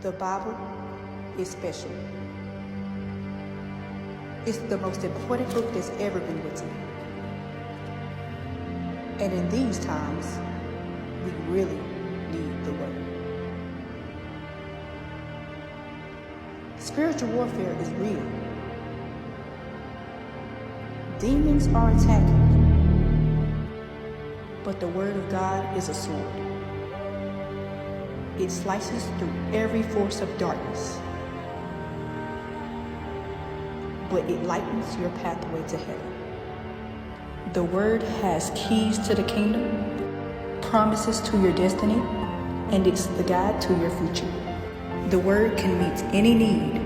The Bible is special. It's the most important book that's ever been written. And in these times, we really need the Word. Spiritual warfare is real. Demons are attacking. But the Word of God is a sword. It slices through every force of darkness. But it lightens your pathway to heaven. The Word has keys to the kingdom, promises to your destiny, and it's the guide to your future. The Word can meet any need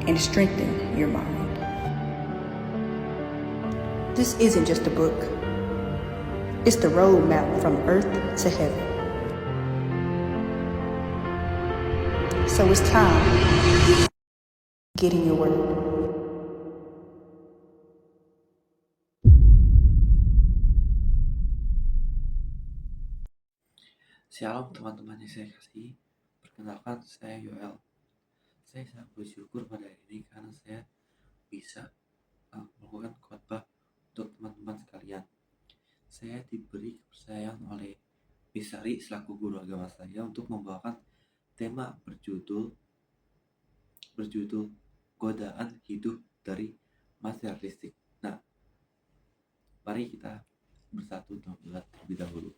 and strengthen your mind. This isn't just a book. It's the roadmap from earth to heaven. So it's time to get in your Word. Shalom teman-teman yang saya kasih. Perkenalkan, saya Yoel. Saya sangat bersyukur pada hari ini karena saya bisa melakukan khotbah untuk teman-teman sekalian. Saya diberi kepercayaan oleh Bisari selaku guru agama saya untuk membawakan tema berjudul godaan hidup dari materialistik. Nah, mari kita bersatu dalam doa terlebih dahulu.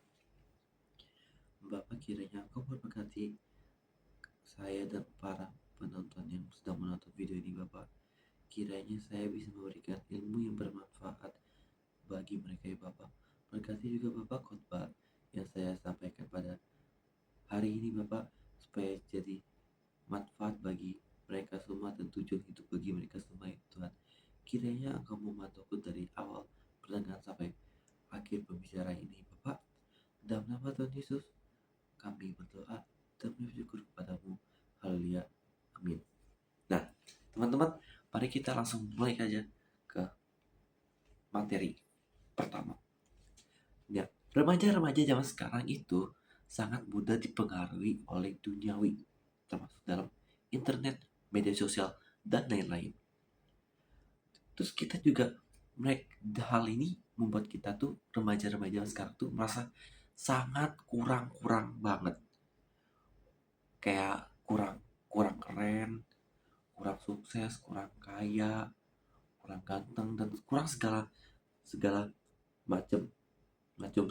Bapa, kiranya Engkau memberkati saya dan para penonton yang sedang menonton video ini, Bapak. Kiranya saya bisa memberikan ilmu yang bermanfaat bagi mereka, ya Bapak. Berkati juga Bapak khotbah yang saya sampaikan pada hari ini, Bapak, supaya jadi manfaat bagi mereka semua dan tujuan hidup bagi mereka semua, ya Tuhan. Kiranya Engkau membantuku dari awal pertengahan sampai akhir pembicaraan ini, Bapak. Dalam nama Tuhan Yesus kami berdoa dan bersyukur kepadamu. Haleluya. Amin. Nah, teman-teman, mari kita langsung mulai aja ke materi pertama. Ya, remaja-remaja zaman sekarang itu sangat mudah dipengaruhi oleh duniawi, termasuk dalam internet, media sosial, dan lain-lain. Terus kita juga hal ini membuat kita tuh remaja-remaja sekarang tuh merasa sangat kurang banget, kayak kurang keren, kurang sukses, kurang kaya, kurang ganteng, dan kurang segala macam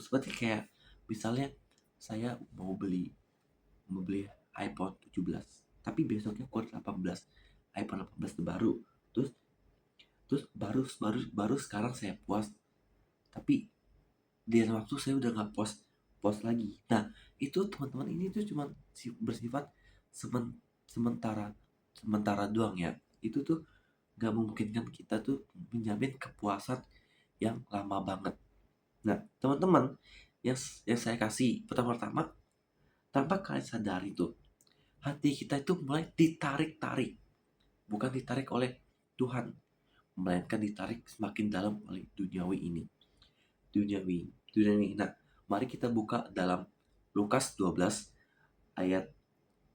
seperti kayak misalnya saya mau beli iPhone 17 tapi besoknya keluar 18 iPhone 18 terbaru, terus baru sekarang saya puas, tapi di dalam waktu saya udah nggak post lagi. Nah, itu teman-teman, ini tuh cuma bersifat sementara doang ya. Itu tuh nggak memungkinkan kita tuh menjamin kepuasan yang lama banget. Nah, teman-teman yang saya kasih pertama-tama, tanpa kalian sadari tuh hati kita itu mulai ditarik, bukan ditarik oleh Tuhan, melainkan ditarik semakin dalam oleh duniawi. Nah, mari kita buka dalam Lukas 12 ayat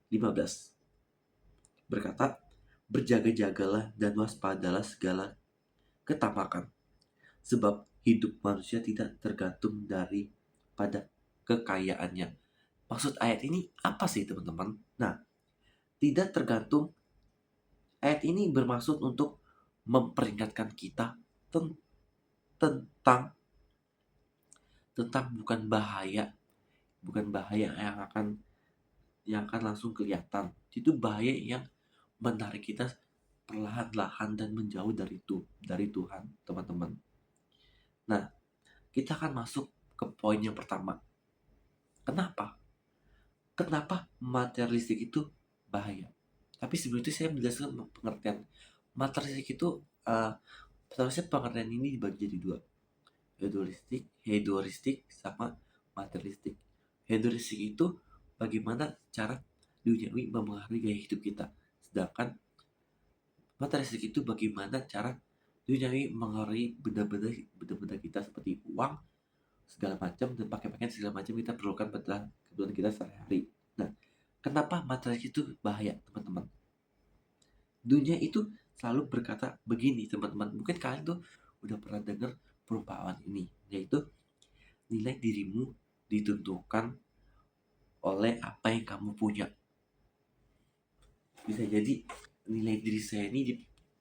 15. Berkata, berjaga-jagalah dan waspadalah segala ketamakan, sebab hidup manusia tidak tergantung daripada kekayaannya. Maksud ayat ini apa sih, teman-teman? Nah, tidak tergantung, ayat ini bermaksud untuk memperingatkan kita tentang bukan bahaya yang akan langsung kelihatan. Itu bahaya yang menarik kita perlahan-lahan dan menjauh dari Tuhan, teman-teman. Nah, kita akan masuk ke poin yang pertama. Kenapa materialistik itu bahaya? Tapi sebelum itu saya menjelaskan pengertian materialistik itu. Seharusnya pengertian ini dibagi jadi dua, hedonistik sama materialistik. Hedonistik itu bagaimana cara duniawi mempengaruhi gaya hidup kita, sedangkan materialistik itu bagaimana cara duniawi mengaruhi benda-benda kita seperti uang segala macam dan pakaian segala macam kita perlukan pada kebutuhan kita sehari-hari. Nah, Kenapa materialistik itu bahaya, teman-teman? Dunia itu selalu berkata begini, teman-teman. Mungkin kalian tuh udah pernah dengar perumpamaan ini, yaitu nilai dirimu ditentukan oleh apa yang kamu punya. Bisa jadi nilai diri saya ini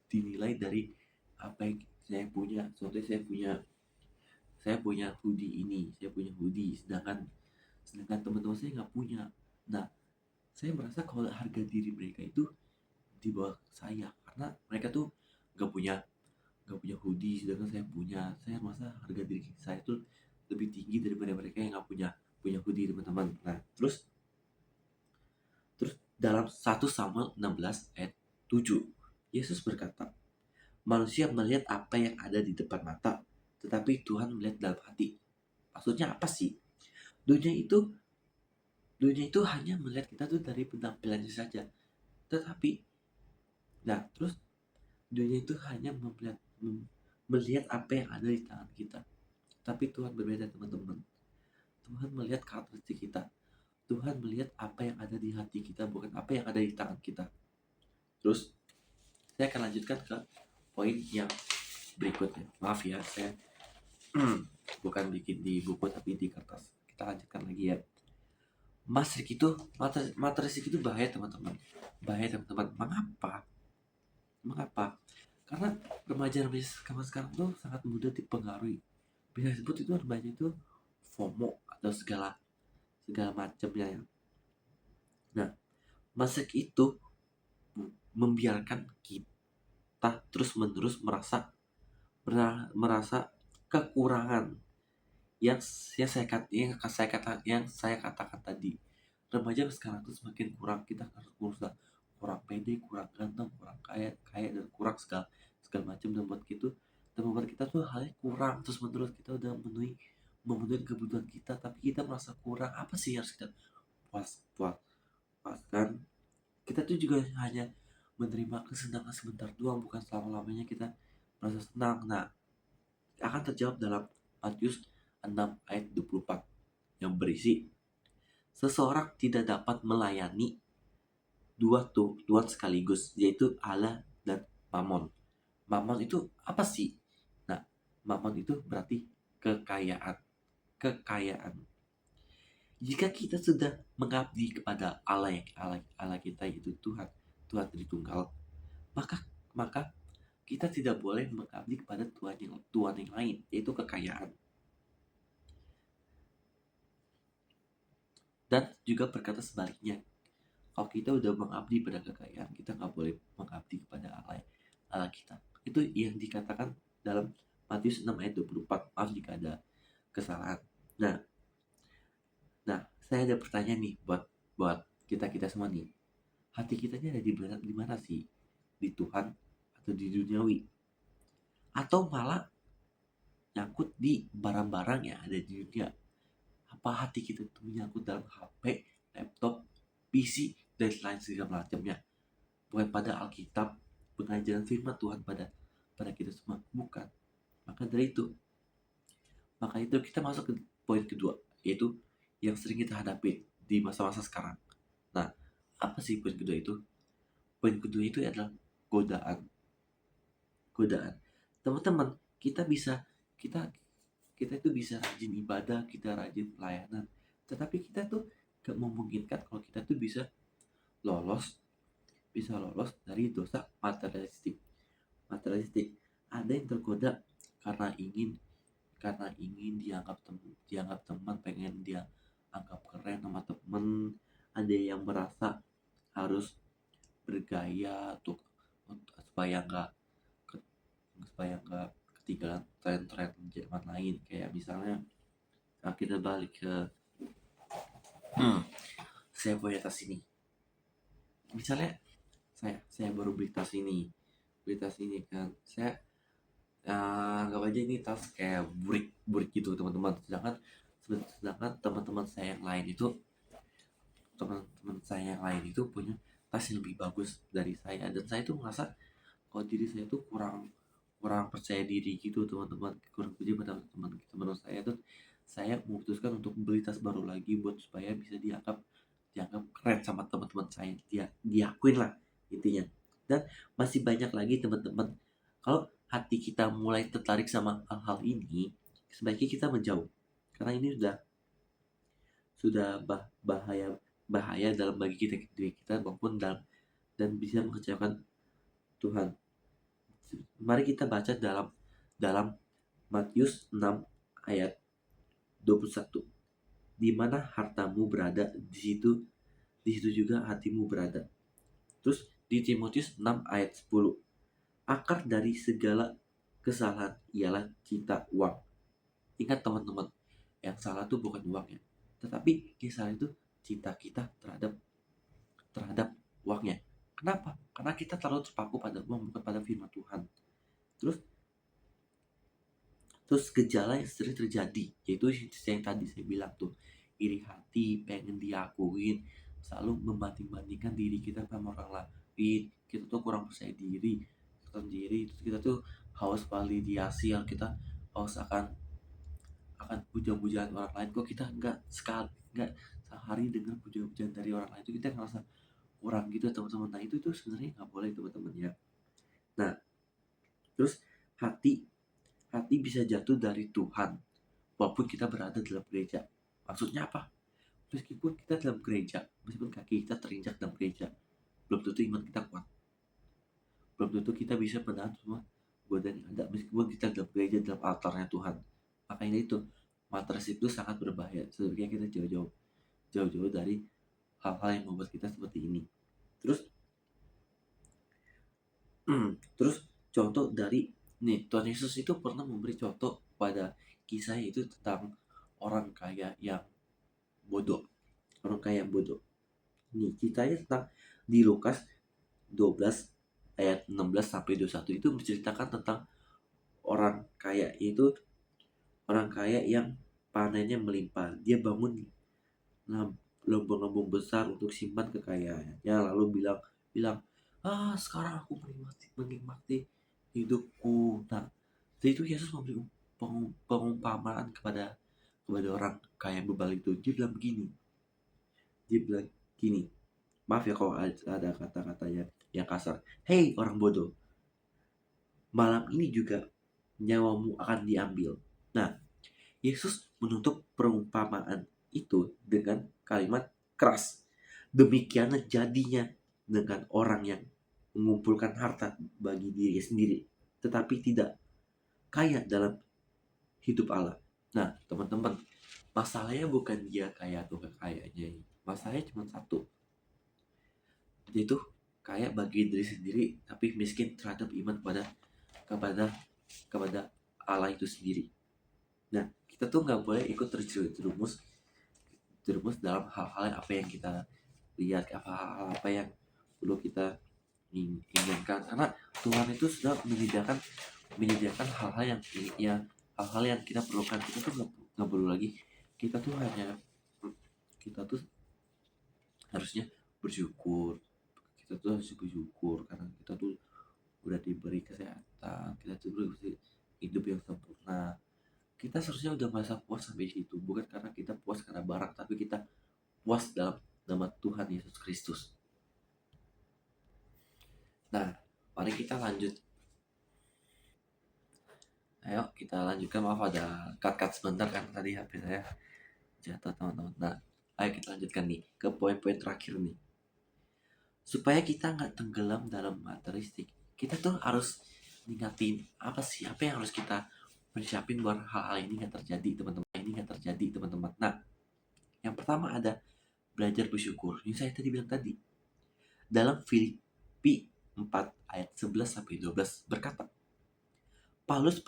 dinilai dari apa yang saya punya. Contohnya saya punya hoodie ini, saya punya hoodie, sedangkan teman-teman saya nggak punya. Nah, saya merasa kalau harga diri mereka itu di bawah saya, karena mereka tuh nggak punya hoodie, sedangkan saya punya. Saya merasa harga diri saya tuh lebih tinggi daripada mereka yang nggak punya punya hoodie, teman-teman. Nah, terus terus dalam 1 Samuel 16 ayat 7, Yesus berkata, manusia melihat apa yang ada di depan mata, tetapi Tuhan melihat dalam hati. Maksudnya apa sih? Dunia itu dunia itu hanya melihat kita tuh dari penampilannya saja. Tetapi, nah terus dunia itu hanya melihat apa yang ada di tangan kita. Tapi Tuhan berbeda, teman-teman. Tuhan melihat karakteristik kita. Tuhan melihat apa yang ada di hati kita, bukan apa yang ada di tangan kita. Terus saya akan lanjutkan ke poin yang berikutnya. Maaf ya, saya bukan bikin di buku tapi di kertas. Kita lanjutkan lagi ya. Materialistik itu bahaya, teman-teman. Bahaya, teman-teman. Mengapa? Karena remaja-remaja sekarang tuh sangat mudah dipengaruhi. Bisa disebut itu remaja itu FOMO atau segala macamnya ya. Nah, masa itu membiarkan kita terus-menerus merasa kekurangan yang saya katakan tadi. Remaja sekarang tuh semakin kurang, kita harus kurang pede, kurang ganteng, kurang kaya dan kurang segala macam, dan membuat kita tuh halnya kurang terus menerus. Kita udah memenuhi kebutuhan kita, tapi kita merasa kurang. Apa sih yang harus kita puaskan? Kita tuh juga hanya menerima kesenangan sebentar doang, bukan selama-lamanya kita merasa senang. Nah, akan terjawab dalam Matius 6 ayat 24 yang berisi, seseorang tidak dapat melayani dua tuan sekaligus, yaitu Allah dan Mammon. Mammon itu apa sih? Nah, Mammon itu berarti kekayaan. Jika kita sudah mengabdi kepada Allah kita, yaitu Tuhan Tritunggal, maka kita tidak boleh mengabdi kepada tuan yang lain, yaitu kekayaan. Dan juga berkata sebaliknya, kalau kita udah mengabdi pada kekayaan, kita nggak boleh mengabdi kepada Allah kita. Itu yang dikatakan dalam Matius 6 ayat 24. Maaf jika ada kesalahan. Nah, saya ada pertanyaan nih buat kita semua nih. Hati kita ini ada di mana sih? Di Tuhan atau di duniawi? Atau malah nyangkut di barang-barang yang ada di dunia? Apa hati kita itu menyangkut dalam HP, laptop, PC, dan lain segala macamnya? Bukan pada Alkitab, pengajaran firman Tuhan pada kita semua, bukan. Maka itu kita masuk ke poin kedua, yaitu yang sering kita hadapi di masa-masa sekarang. Nah, apa sih poin kedua itu? Poin kedua itu adalah godaan. Teman-teman, kita itu bisa rajin ibadah, kita rajin pelayanan, tetapi kita tuh gak memungkinkan kalau kita tuh bisa lolos dari dosa materialistik. Ada yang tergoda karena ingin dianggap teman, pengen dia anggap keren sama temen. Ada yang merasa harus bergaya supaya nggak ketinggalan tren-tren zaman lain. Kayak misalnya kita balik ke saya punya tas ini. Misalnya saya baru beli tas ini kan, saya anggap aja ini tas kayak burik gitu, teman-teman. Sedangkan teman-teman saya yang lain itu punya tas yang lebih bagus dari saya, dan saya tuh merasa kalau diri saya tuh kurang percaya diri gitu, teman-teman. Kurang puji pada teman saya tuh. Saya memutuskan untuk beli tas baru lagi supaya bisa dianggap dianggap keren sama teman-teman saya, diakuin lah intinya. Dan masih banyak lagi teman-teman. Kalau hati kita mulai tertarik sama hal-hal ini, sebaiknya kita menjauh, karena ini sudah bahaya bahaya dalam bagi kita diri kita maupun dalam, dan bisa mengecewakan Tuhan. Mari kita baca dalam dalam Matius 6 ayat 21. Di mana hartamu berada, di situ juga hatimu berada. Terus di Timotius 6 ayat 10. Akar dari segala kesalahan ialah cinta uang. Ingat teman-teman, yang salah itu bukan uangnya, tetapi kisah itu cinta kita terhadap uangnya. Kenapa? Karena kita terlalu terpaku pada uang, bukan pada firman Tuhan. Terus terus gejala yang sering terjadi yaitu yang tadi saya bilang tuh, iri hati, pengen diakuin, selalu membanding-bandingkan diri kita sama orang lain. Kita tuh kurang percaya diri sendiri, kita tuh haus validasi, yang kita haus akan puja-pujian orang lain. Kok kita nggak sehari dengar puja-pujian dari orang lain, itu kita ngerasa kurang gitu teman-teman. Nah itu tuh sebenarnya nggak boleh teman-teman ya. Nah terus hati hati bisa jatuh dari Tuhan walaupun kita berada dalam gereja. Maksudnya apa? Meskipun kita dalam gereja, meskipun kaki kita terinjak dalam gereja, belum tentu iman kita kuat, belum tentu kita bisa menahan semua godaan yang ada meskipun kita dalam gereja, dalam altarnya Tuhan. Makanya itu, matras itu sangat berbahaya. Sebenarnya kita jauh-jauh dari hal-hal yang membuat kita seperti ini. Terus contoh dari nih, Tuhan Yesus itu pernah memberi contoh pada kisah itu tentang orang kaya yang bodoh. Orang kaya yang bodoh. Nih, ceritanya tentang di Lukas 12 ayat 16 sampai 21 itu menceritakan tentang orang kaya, itu orang kaya yang panennya melimpah. Dia bangun lombong-lombong besar untuk simpan kekayaannya, lalu bilang sekarang aku menikmati hidupku. Nah, jadi itu Yesus memberi pengumpamaan kepada orang kaya yang bebal itu. Dia bilang gini, maaf ya kalau ada kata-katanya yang kasar. Hei orang bodoh, malam ini juga nyawamu akan diambil. Nah, Yesus menutup perumpamaan itu dengan kalimat keras. Demikianlah jadinya dengan orang yang mengumpulkan harta bagi diri sendiri, tetapi tidak kaya dalam hidup Allah. Nah, teman-teman, masalahnya bukan dia kaya atau gak kayanya. Masalahnya cuma satu, yaitu kaya bagi diri sendiri, tapi miskin terhadap iman kepada kepada Allah itu sendiri. Nah, kita tuh nggak boleh ikut terjerumus dalam hal-hal apa yang kita lihat, apa yang perlu kita inginkan, karena Tuhan itu sudah menyediakan hal-hal yang kita perlukan. Kita tuh nggak perlu lagi, kita tuh harusnya bersyukur. Kita tuh harus bersyukur karena kita tuh udah diberi kesehatan, kita tuh diberi hidup yang sempurna. Kita seharusnya udah merasa puas sampai situ, bukan karena kita puas karena barang, tapi kita puas dalam nama Tuhan Yesus Kristus. Nah, mari kita lanjut. Ayo kita lanjutkan. Maaf ada cut sebentar kan, tadi HP saya jatuh teman-teman. Nah, ayo kita lanjutkan nih ke poin-poin terakhir nih. Supaya kita nggak tenggelam dalam materialistik, kita tuh harus ingatin apa yang harus kita persiapin buat hal-hal ini nggak terjadi teman-teman. Nah, yang pertama ada belajar bersyukur. Ini saya tadi bilang tadi. Dalam Filipi 4 ayat 11 sampai 12 berkata, Paulus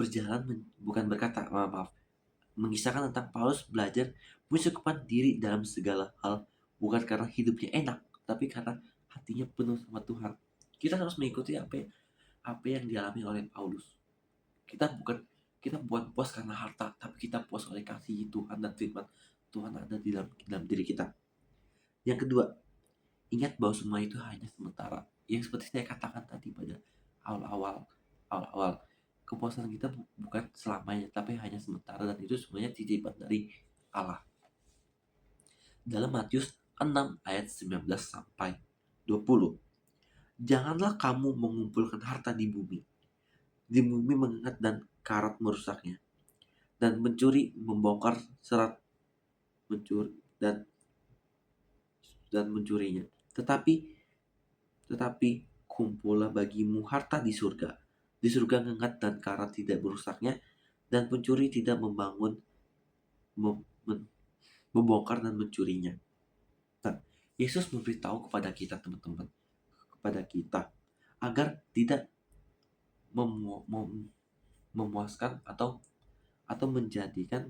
mengisahkan tentang Paulus belajar mencukupkan diri dalam segala hal, bukan karena hidupnya enak, tapi karena hatinya penuh sama Tuhan. Kita harus mengikuti apa yang dialami oleh Paulus. Kita bukan puas karena harta, tapi kita puas oleh kasih Tuhan dan firman Tuhan ada di dalam diri kita. Yang kedua, ingat bahwa semua itu hanya sementara. Yang seperti saya katakan tadi pada awal-awal, kepuasan kita bukan selamanya, tapi hanya sementara, dan itu sebenarnya titipan dari Allah. Dalam Matius 6 ayat 19 sampai 20. Janganlah kamu mengumpulkan harta di bumi mengingat dan karat merusaknya, dan mencuri, membongkar serat, mencuri dan mencurinya. Tetapi kumpullah bagimu harta di surga. Di surga ngengat dan karat tidak merusaknya, dan pencuri tidak membongkar dan mencurinya. Nah, Yesus memberitahu kepada kita, teman-teman, kepada kita agar tidak memuaskan atau menjadikan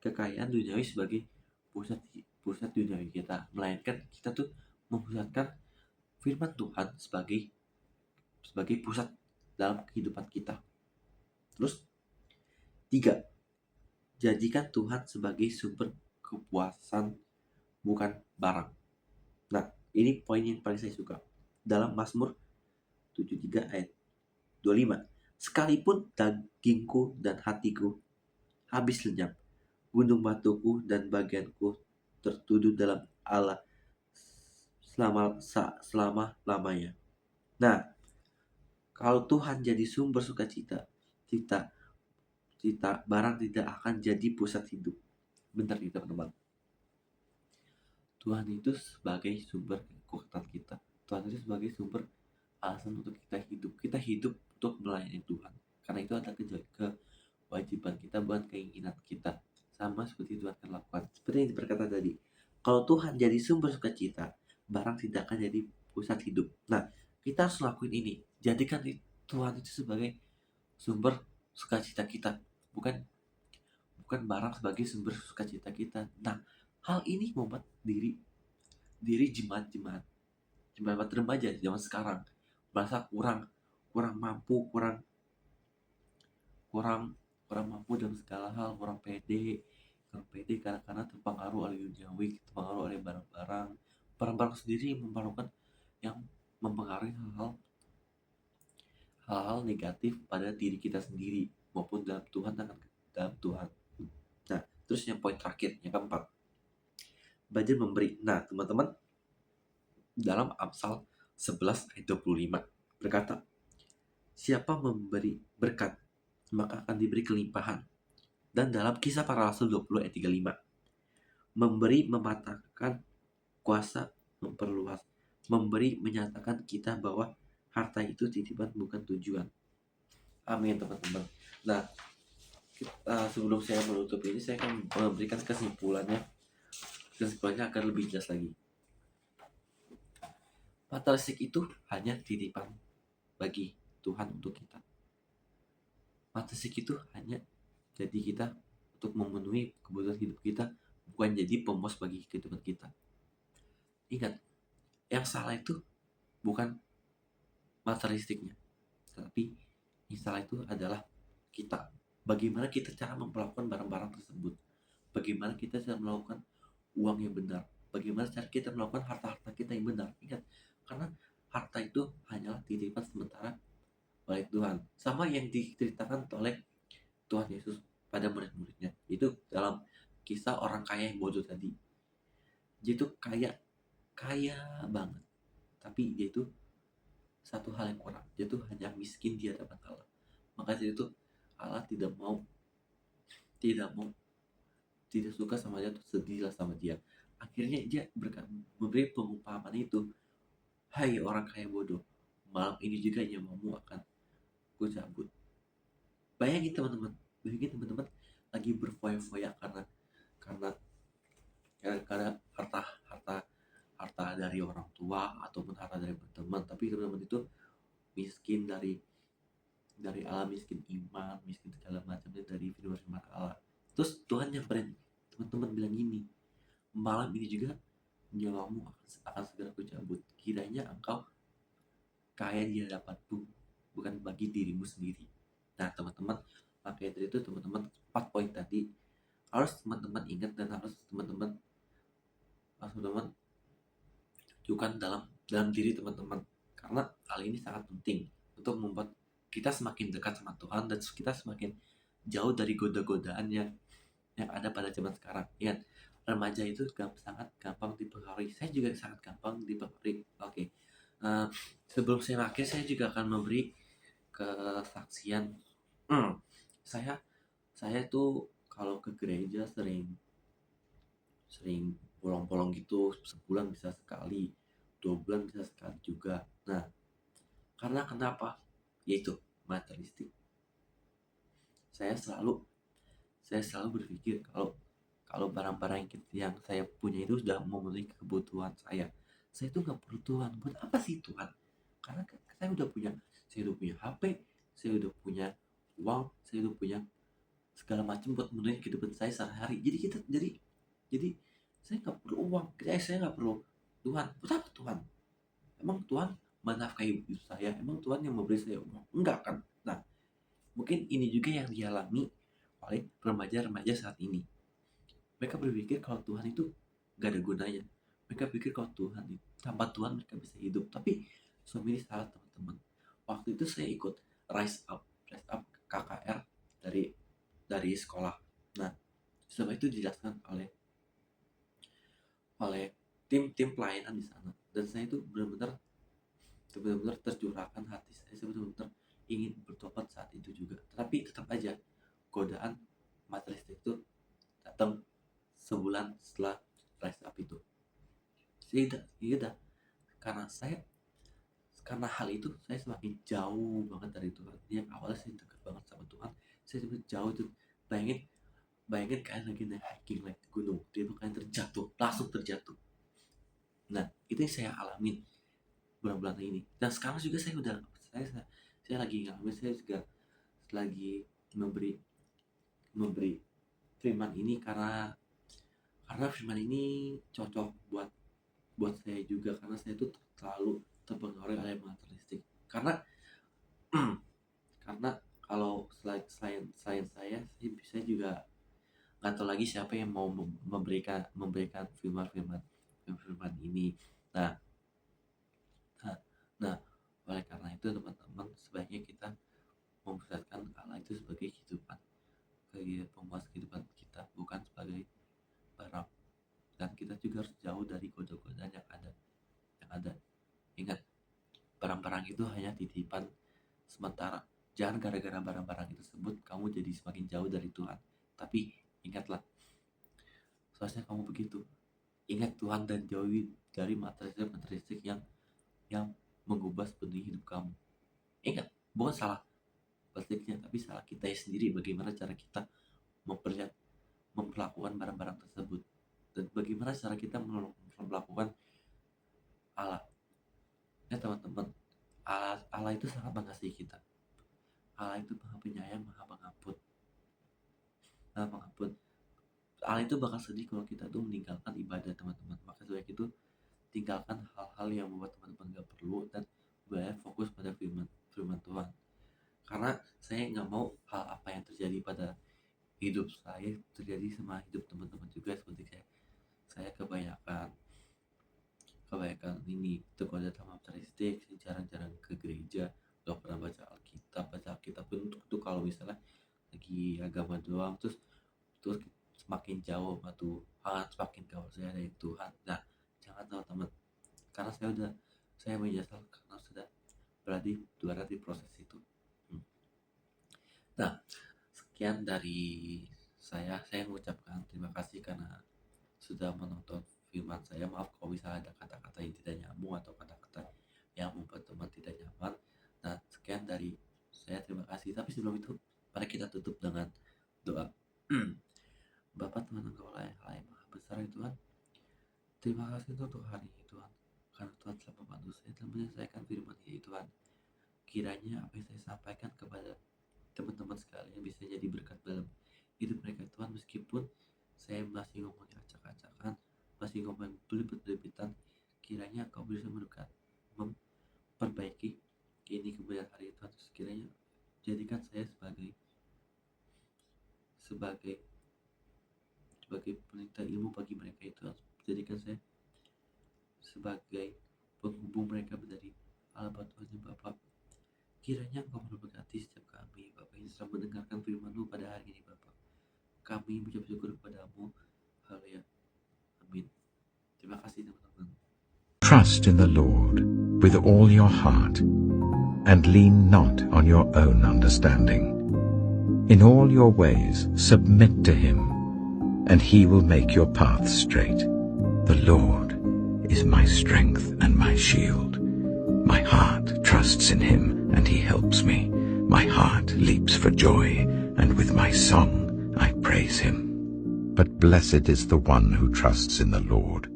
kekayaan duniawi sebagai pusat duniawi kita, melainkan kita tuh memusatkan firman Tuhan sebagai pusat dalam kehidupan kita. Terus 3, jadikan Tuhan sebagai sumber kepuasan, bukan barang. Nah, ini poin yang paling saya suka dalam Mazmur 73 ayat 25. Sekalipun dagingku dan hatiku habis lenyap, gunung batuku dan bagianku tertuduh dalam Allah selama-lamanya. Nah, kalau Tuhan jadi sumber sukacita kita, barang tidak akan jadi pusat hidup. Bentar nih, teman-teman. Tuhan itu sebagai sumber kekuatan kita. Tuhan itu sebagai sumber alasan untuk kita hidup. Kita hidup untuk melayani Tuhan. Karena itu adalah kewajiban kita, bukan keinginan kita. Sama seperti Tuhan akan lakukan. Seperti yang berkata tadi, kalau Tuhan jadi sumber sukacita, barang tidak akan jadi pusat hidup. Nah, kita harus lakuin ini. Jadikan Tuhan itu sebagai sumber sukacita kita, bukan barang sebagai sumber sukacita kita. Nah, hal ini membuat diri jemaat remaja zaman sekarang merasa kurang mampu, kurang mampu dalam segala hal, kurang pede karena terpengaruh oleh duniawi, terpengaruh oleh barang sendiri yang mempengaruhi hal-hal negatif pada diri kita sendiri maupun dalam Tuhan. Nah, terus yang poin terakhir, yang keempat, belajar memberi. Nah, teman-teman, dalam Amsal 11 ayat 25 berkata, siapa memberi berkat, maka akan diberi kelimpahan. Dan dalam Kisah Para Rasul 20 ayat 35, memberi mematahkan kuasa memperluas. Memberi menyatakan kita bahwa harta itu titipan, bukan tujuan. Amin, teman-teman. Nah, sebelum saya menutup ini, saya akan memberikan kesimpulannya agar lebih jelas lagi. Materialistik itu hanya titipan bagi Tuhan untuk kita. Materialistik itu hanya jadi kita untuk memenuhi kebutuhan hidup kita, bukan jadi pemuas bagi kehidupan kita. Ingat, yang salah itu bukan materialistiknya, tapi yang salah itu adalah kita. Bagaimana kita cara memperlakukan barang-barang tersebut, bagaimana kita cara melakukan uang yang benar, bagaimana cara kita melakukan harta-harta kita yang benar. Ingat, karena harta itu hanyalah titipan sementara oleh Tuhan, sama yang diceritakan oleh Tuhan Yesus pada murid-muridnya, itu dalam kisah orang kaya yang bodoh tadi. Dia itu kaya banget, tapi dia itu satu hal yang kurang, dia tuh hanya miskin di hadapan Allah. Maka dari itu Allah tidak suka sama dia, tuh sedihlah sama dia. Akhirnya dia memberi pengumpamaan itu, hai orang kaya bodoh, malam ini juga nyawamu akan gue cabut. Bayangin teman-teman lagi berfoya-foya karena harta dari orang tua ataupun harta dari teman, tapi teman-teman itu miskin dari Allah, miskin iman, miskin segala macamnya dari firman Allah. Terus Tuhan nyamperin teman-teman bilang gini, malam ini juga nyawamu akan segera kucabut. Kiranya engkau kaya di hadapanku, bukan bagi dirimu sendiri. Nah, teman-teman, makanya dari itu teman-teman 4 poin tadi harus teman-teman ingat dan harus teman-teman tunjukkan dalam diri teman-teman, karena hal ini sangat penting untuk membuat kita semakin dekat sama Tuhan dan kita semakin jauh dari goda-godaan yang ada pada zaman sekarang. Ya, remaja itu sangat gampang dipengaruhi. Saya juga sangat gampang dipengaruhi. Oke. Sebelum saya akhir, saya juga akan memberi kesaksian. Saya saya tuh kalau ke gereja sering sering bolong-bolong gitu, sebulan bisa sekali, 2 bulan bisa sekali juga. Nah, karena kenapa? Yaitu materialistik. Saya selalu saya selalu berpikir kalau kalau barang-barang yang saya punya itu sudah memenuhi kebutuhan saya tuh nggak perlu Tuhan. Buat apa sih Tuhan? Karena saya udah punya HP, saya udah punya uang, saya udah punya segala macam buat memenuhi kehidupan saya sehari-hari. Jadi saya nggak perlu uang, saya nggak perlu Tuhan. Buat apa Tuhan? Emang Tuhan menafkahi hidup saya? Emang Tuhan yang memberi saya uang? Enggak kan? Nah, mungkin ini juga yang dialami oleh remaja-remaja saat ini. Mereka berpikir kalau Tuhan itu gak ada gunanya. Mereka pikir kalau tanpa Tuhan mereka bisa hidup. Tapi ini salah teman-teman. Waktu itu saya ikut Rise Up KKR dari sekolah. Nah, setelah itu dijelaskan oleh oleh tim pelayanan di sana. Dan saya itu benar-benar tercurahkan hati saya benar-benar ingin bertobat saat itu juga. Tapi tetap aja godaan materialistik itu datang sebulan setelah rise up itu. Iya, karena hal itu saya semakin jauh banget dari Tuhan. Yang awalnya saya dekat banget sama Tuhan, saya semakin jauh itu. Bayangin bayangin kalian lagi naik hiking naik gunung, tiba kalian langsung terjatuh. Nah, itu yang saya alamin bulan-bulan ini. Dan sekarang juga saya lagi ngalamin. Saya juga lagi memberi firman ini karena firman ini cocok buat saya juga, karena saya tuh terlalu terpengaruh oleh materialistik. Karena kalau saya juga nggak tahu lagi siapa yang mau memberikan firman ini. Nah, nah, nah, oleh karena itu teman-teman, sebaiknya kita memperhatikan Allah itu sebagai pemuas kehidupan kita, bukan sebagai barang. Dan kita juga harus jauh dari godaan yang ada. Ingat, barang-barang itu hanya titipan sementara. Jangan gara-gara barang-barang itu tersebut kamu jadi semakin jauh dari Tuhan. Tapi ingatlah, seharusnya kamu begitu. Ingat Tuhan dan jauhi dari materialistik yang mengubah sepenuhnya hidup kamu. Ingat, bukan salah plastiknya, tapi salah kita sendiri. Bagaimana cara kita memperlakukan barang-barang tersebut, dan bagaimana cara kita memperlakukan Allah. Ya teman-teman, Allah itu sangat mengasihi kita. Allah itu maha penyayang, maha pengampun. Allah itu bakal sedih kalau kita tuh meninggalkan ibadah teman-teman. Maka sebaik itu tinggalkan hal-hal yang membuat teman-teman gak perlu, dan fokus pada firman Tuhan. Karena saya nggak mau hal apa yang terjadi pada hidup saya terjadi sama hidup teman-teman juga, seperti saya kebanyakan ini tergoda sama materialistik. Saya jarang-jarang ke gereja, gak pernah baca Alkitab pun tuh kalau misalnya lagi agama doang, terus semakin jauh sama Tuhan, semakin jauh saya dari Tuhan. Nah, jangan teman-teman, karena saya menyesal karena sudah berada di proses itu. Nah, sekian dari saya mengucapkan terima kasih karena sudah menonton firman saya. Maaf kalau misalnya ada kata-kata yang tidak nyambung atau kata-kata yang membuat teman tidak nyaman. Nah, sekian dari saya, terima kasih. Tapi sebelum itu, mari kita tutup dengan doa. Bapa Tuhan, Engkau lah yang maha besar ya Tuhan. Terima kasih untuk hari ini Tuhan, karena Tuhan telah membantu saya dalam menyelesaikan firman ini Tuhan. Kiranya apa yang saya sampaikan kepada teman-teman sekalian bisa jadi berkat dalam hidup mereka Tuhan. Meskipun saya masih ngomongnya acak-acakan, masih ngomong belibet-belibetan, kiranya Kau bisa memperbaiki ini kemudian hari Tuhan. Kiranya jadikan saya sebagai peneliti ilmu bagi mereka itu. Jadikan saya sebagai penghubung mereka dari Allah Tuhan ya Bapak. Kiranya Engkau memberkati setiap kami Bapak yang sedang mendengarkan firman-Mu pada hari ini Bapak. Kami mengucap syukur kepadamu. Haleluya. Amin. Terima kasih teman-teman. Trust in the Lord with all your heart, and lean not on your own understanding. In all your ways submit to him, and he will make your paths straight. The Lord is my strength and my shield. My heart trusts in him, and he helps me. My heart leaps for joy, and with my song I praise him. But blessed is the one who trusts in the Lord,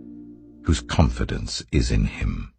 whose confidence is in him.